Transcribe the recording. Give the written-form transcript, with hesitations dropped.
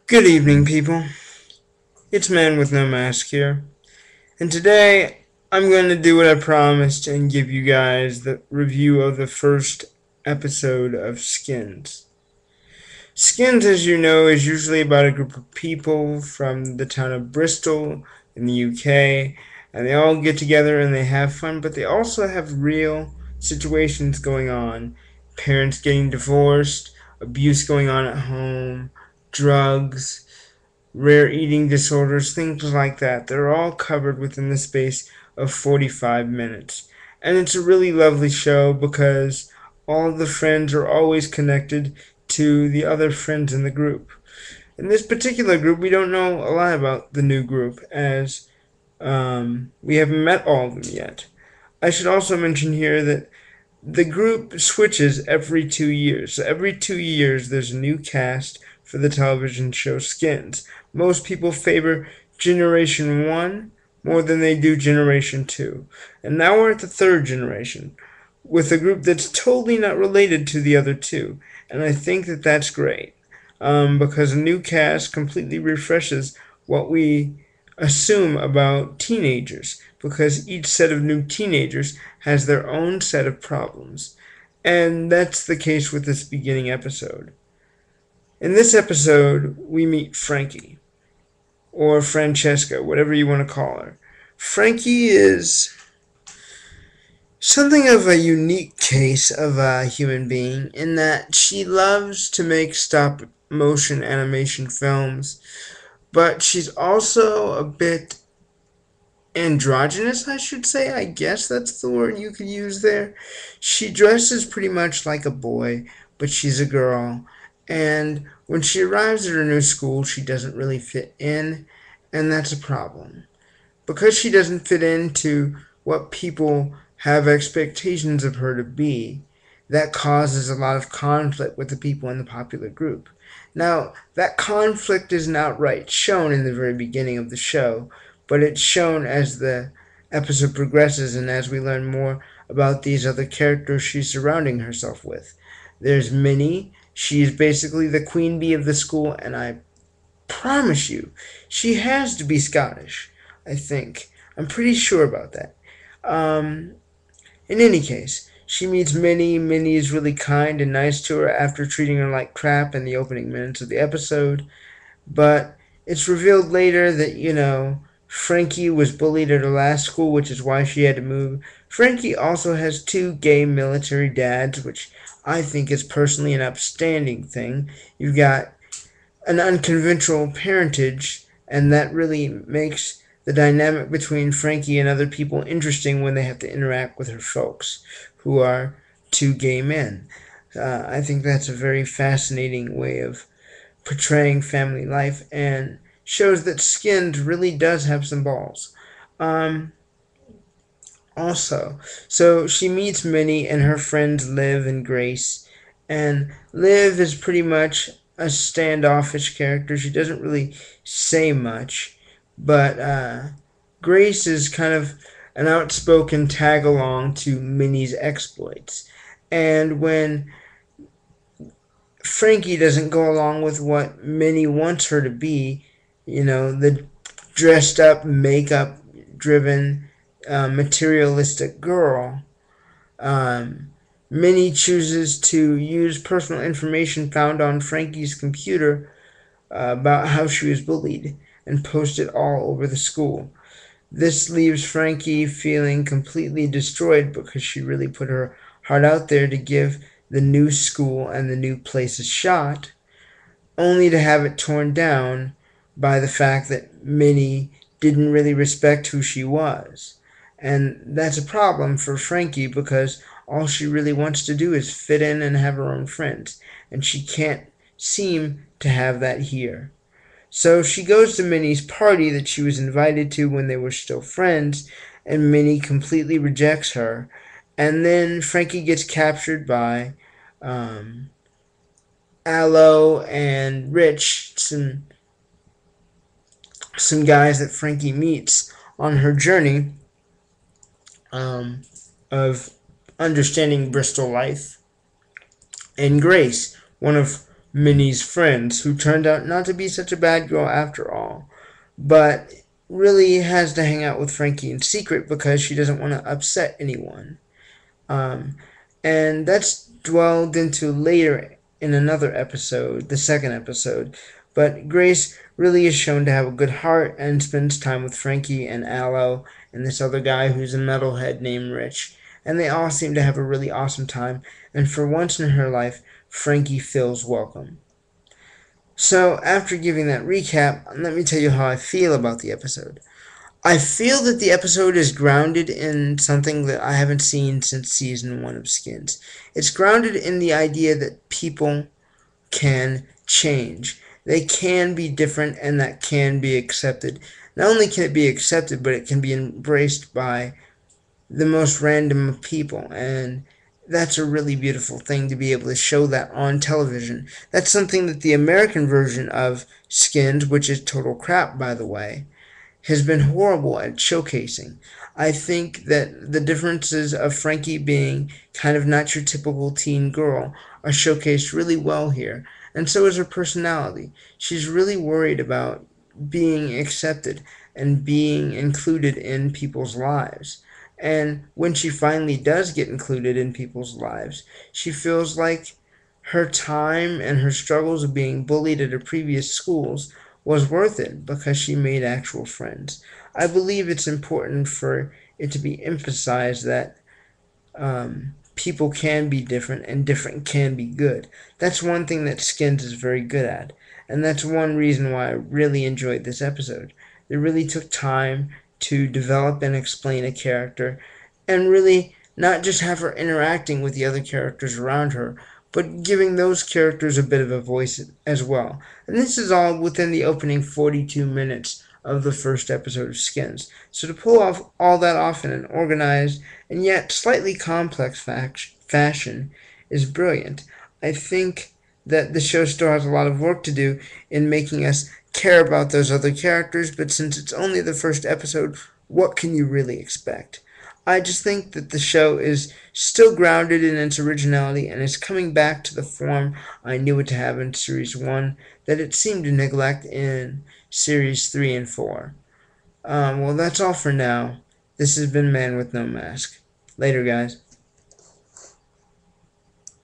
Good evening, people. It's Manwithnomask here, and today I'm going to do what I promised and give you guys the review of the first episode of Skins. Skins, as you know, is usually about a group of people from the town of Bristol in the UK, and they all get together and they have fun, but they also have real situations going on. Parents getting divorced, abuse going on at home, drugs, rare eating disorders, things like that. They're all covered within the space of 45 minutes. And it's a really lovely show because all the friends are always connected to the other friends in the group. In this particular group, we don't know a lot about the new group as we haven't met all of them yet. I should also mention here that the group switches every 2 years. So every 2 years, there's a new cast for the television show Skins. Most people favor Generation 1 more than they do Generation 2. And now we're at the third generation with a group that's totally not related to the other two. And I think that that's great because a new cast completely refreshes what we assume about teenagers because each set of new teenagers has their own set of problems. And that's the case with this beginning episode. In this episode, we meet Frankie, or Francesca, whatever you want to call her. Frankie is something of a unique case of a human being in that she loves to make stop motion animation films, but she's also a bit androgynous, I should say. I guess that's the word you could use there. She dresses pretty much like a boy, but she's a girl. And when she arrives at her new school, she doesn't really fit in, and that's a problem. Because she doesn't fit into what people have expectations of her to be, that causes a lot of conflict with the people in the popular group. Now, that conflict isn't outright shown in the very beginning of the show, but it's shown as the episode progresses and as we learn more about these other characters she's surrounding herself with. There's Minnie. She's basically the queen bee of the school, and I promise you, she has to be Scottish, I think. I'm pretty sure about that. In any case, she meets Minnie. Minnie is really kind and nice to her after treating her like crap in the opening minutes of the episode. But it's revealed later that, Frankie was bullied at her last school, which is why she had to move. Frankie also has two gay military dads, which I think is personally an upstanding thing. You've got an unconventional parentage, and that really makes the dynamic between Frankie and other people interesting when they have to interact with her folks, who are two gay men. I think that's a very fascinating way of portraying family life and shows that Skins really does have some balls. So she meets Minnie and her friends Liv and Grace, and Liv is pretty much a standoffish character. She doesn't really say much, but Grace is kind of an outspoken tag along to Minnie's exploits. And when Frankie doesn't go along with what Minnie wants her to be, the dressed up, makeup driven, materialistic girl, Minnie chooses to use personal information found on Frankie's computer about how she was bullied and post it all over the school. This leaves Frankie feeling completely destroyed because she really put her heart out there to give the new school and the new place a shot, only to have it torn down by the fact that Minnie didn't really respect who she was. And that's a problem for Frankie because all she really wants to do is fit in and have her own friends, and she can't seem to have that here. So she goes to Minnie's party that she was invited to when they were still friends, and Minnie completely rejects her. And then Frankie gets captured by Aloe and Rich, some guys that Frankie meets on her journey of understanding Bristol life. And Grace, one of Minnie's friends, who turned out not to be such a bad girl after all, but really has to hang out with Frankie in secret because she doesn't want to upset anyone. Um, and that's dwelled into later in another episode, the second episode. But Grace really is shown to have a good heart and spends time with Frankie and Aloe and this other guy who's a metalhead named Rich. And they all seem to have a really awesome time. And for once in her life, Frankie feels welcome. So, after giving that recap, let me tell you how I feel about the episode. I feel that the episode is grounded in something that I haven't seen since season 1 of Skins. It's grounded in the idea that people can change. They can be different and that can be accepted. Not only can it be accepted, but it can be embraced by the most random of people. And that's a really beautiful thing to be able to show that on television. That's something that the American version of Skins, which is total crap by the way, has been horrible at showcasing. I think that the differences of Frankie being kind of not your typical teen girl are showcased really well here, and so is her personality. She's really worried about being accepted and being included in people's lives. And when she finally does get included in people's lives, she feels like her time and her struggles of being bullied at her previous schools was worth it because she made actual friends. I believe it's important for it to be emphasized that people can be different and different can be good. That's one thing that Skins is very good at. And that's one reason why I really enjoyed this episode. They really took time to develop and explain a character and really not just have her interacting with the other characters around her, but giving those characters a bit of a voice as well. And this is all within the opening 42 minutes of the first episode of Skins. So to pull off all that off in an organized and yet slightly complex fashion is brilliant. I think that the show still has a lot of work to do in making us care about those other characters, but since it's only the first episode, what can you really expect? I just think that the show is still grounded in its originality and is coming back to the form I knew it to have in Series 1 that it seemed to neglect in Series 3 and 4. Well, that's all for now. This has been Man with No Mask. Later, guys.